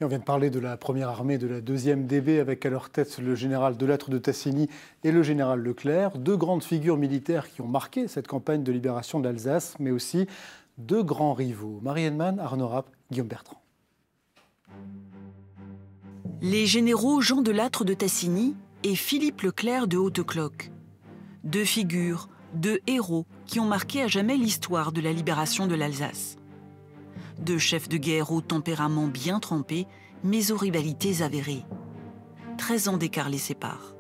Et on vient de parler de la première armée de la 2e DB avec à leur tête le général Delattre de Tassigny et le général Leclerc, deux grandes figures militaires qui ont marqué cette campagne de libération de l'Alsace, mais aussi deux grands rivaux. Marie Henneman, Arnaud Rapp, Guillaume Bertrand. Les généraux Jean Delattre de Tassigny et Philippe Leclerc de Hautecloque. Deux figures, deux héros qui ont marqué à jamais l'histoire de la libération de l'Alsace. Deux chefs de guerre au tempérament bien trempé, mais aux rivalités avérées. 13 ans d'écart les séparent.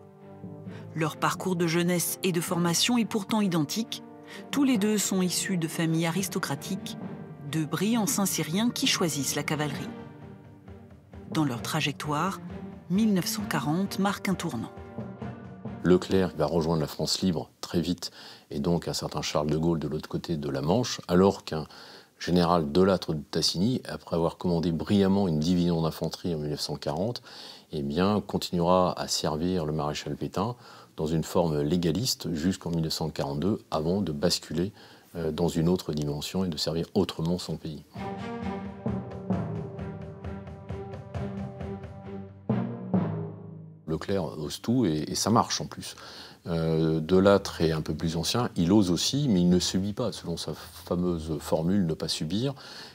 Leur parcours de jeunesse et de formation est pourtant identique. Tous les deux sont issus de familles aristocratiques, de brillants Saint-Cyriens qui choisissent la cavalerie. Dans leur trajectoire, 1940 marque un tournant. Leclerc va rejoindre la France libre très vite, et donc un certain Charles de Gaulle de l'autre côté de la Manche, alors qu'un général Delattre de Tassigny, après avoir commandé brillamment une division d'infanterie en 1940, eh bien, continuera à servir le maréchal Pétain dans une forme légaliste jusqu'en 1942, avant de basculer dans une autre dimension et de servir autrement son pays. Leclerc ose tout et ça marche en plus. Delattre est un peu plus ancien, il ose aussi, mais il ne subit pas, selon sa fameuse formule ne pas subir.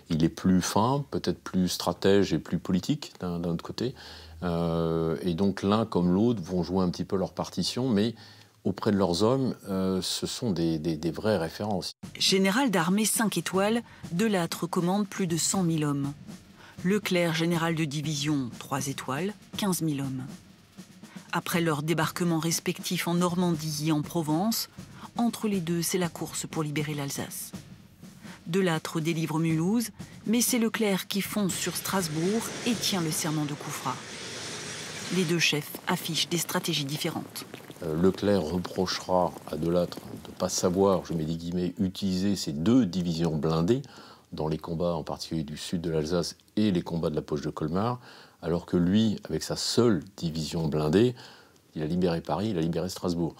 Il est plus fin, peut-être plus stratège et plus politique d'un autre côté. Et donc l'un comme l'autre vont jouer un petit peu leur partition, mais auprès de leurs hommes, ce sont des vraies références. Général d'armée 5 étoiles, Delattre commande plus de 100 000 hommes. Leclerc, général de division 3 étoiles, 15 000 hommes. Après leur débarquement respectif en Normandie et en Provence, entre les deux, c'est la course pour libérer l'Alsace. Delattre délivre Mulhouse, mais c'est Leclerc qui fonce sur Strasbourg et tient le serment de Couffra. Les deux chefs affichent des stratégies différentes. Leclerc reprochera à Delattre de ne pas savoir, je mets des guillemets, utiliser ces deux divisions blindées dans les combats en particulier du sud de l'Alsace et les combats de la poche de Colmar, alors que lui, avec sa seule division blindée, il a libéré Paris, il a libéré Strasbourg.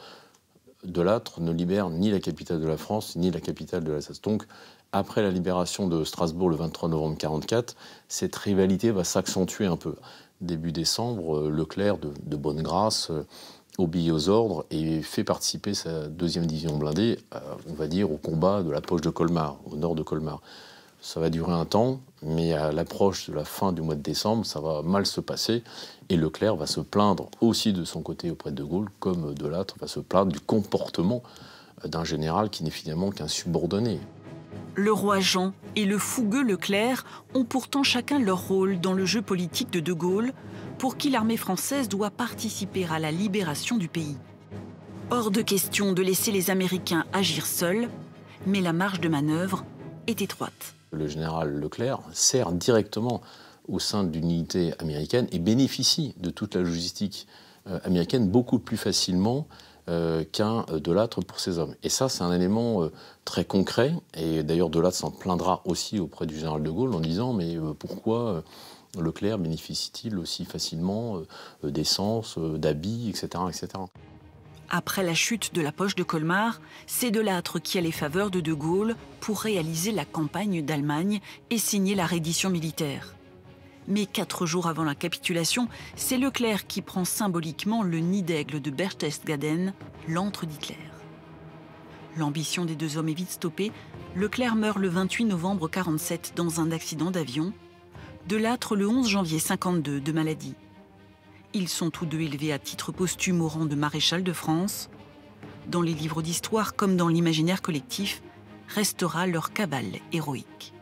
Delattre ne libère ni la capitale de la France, ni la capitale de l'Alsace. Donc, après la libération de Strasbourg le 23 novembre 1944, cette rivalité va s'accentuer un peu. Début décembre, Leclerc, de bonne grâce, obéit aux ordres et fait participer sa deuxième division blindée, on va dire, au combat de la poche de Colmar, au nord de Colmar. Ça va durer un temps, mais à l'approche de la fin du mois de décembre, ça va mal se passer. Et Leclerc va se plaindre aussi de son côté auprès de Gaulle, comme Delattre va se plaindre du comportement d'un général qui n'est finalement qu'un subordonné. Le roi Jean et le fougueux Leclerc ont pourtant chacun leur rôle dans le jeu politique de Gaulle, pour qui l'armée française doit participer à la libération du pays. Hors de question de laisser les Américains agir seuls, mais la marge de manœuvre est étroite. Le général Leclerc sert directement au sein d'une unité américaine et bénéficie de toute la logistique américaine beaucoup plus facilement qu'un Delattre pour ses hommes. Et ça, c'est un élément très concret. Et d'ailleurs, Delattre s'en plaindra aussi auprès du général de Gaulle en disant « Mais pourquoi Leclerc bénéficie-t-il aussi facilement d'essence, d'habits, etc. etc. » Après la chute de la poche de Colmar, c'est Delattre qui a les faveurs de Gaulle pour réaliser la campagne d'Allemagne et signer la reddition militaire. Mais 4 jours avant la capitulation, c'est Leclerc qui prend symboliquement le nid d'aigle de Berchtesgaden, l'antre d'Hitler. L'ambition des deux hommes est vite stoppée. Leclerc meurt le 28 novembre 1947 dans un accident d'avion. Delattre le 11 janvier 1952 de maladie. Ils sont tous deux élevés à titre posthume au rang de maréchal de France. Dans les livres d'histoire comme dans l'imaginaire collectif, restera leur cavale héroïque.